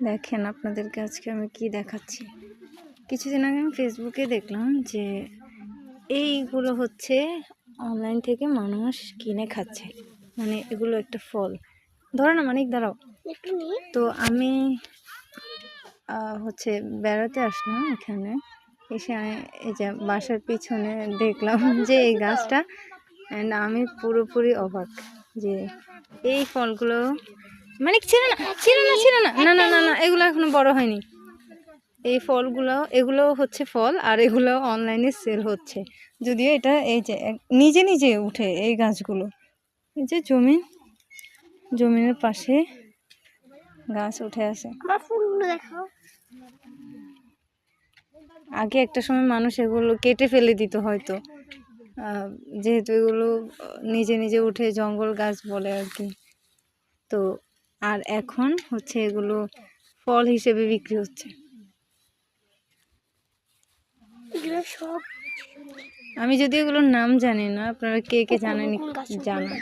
দেখেন আপনাদেরকে আজকে আমি কি দেখাচ্ছি। কিছুদিন আগে আমি ফেসবুকে দেখলাম যে এইগুলো হচ্ছে অনলাইন থেকে মানুষ কিনে খাচ্ছে, মানে এগুলো একটা ফল। ধরো না মানিক, দাঁড়াও। তো আমি হচ্ছে বেড়াতে আসলাম এখানে, এসে এই যে বাসার পিছনে দেখলাম যে এই গাছটা, অ্যান্ড আমি পুরোপুরি অবাক যে এই ফলগুলো মানে ছিল না না না না না, এগুলো এখনো বড় হয়নি। এই ফলগুলো, এগুলো হচ্ছে ফল, আর এগুলো অনলাইনে সেল হচ্ছে। যদিও এটা এই যে নিজে নিজে উঠে এই গাছগুলো, এই যে জমিনের পাশে গাছ উঠে আছে। আগে একটা সময় মানুষ এগুলো কেটে ফেলে দিত হয়তো, যেহেতু এগুলো নিজে নিজে উঠে জঙ্গল গাছ বলে আর কি। তো আর এখন হচ্ছে এগুলো ফল হিসেবে বিক্রি হচ্ছে। আমি যদি এগুলোর নাম জানি না, আপনারা কে কে জানেন জানান।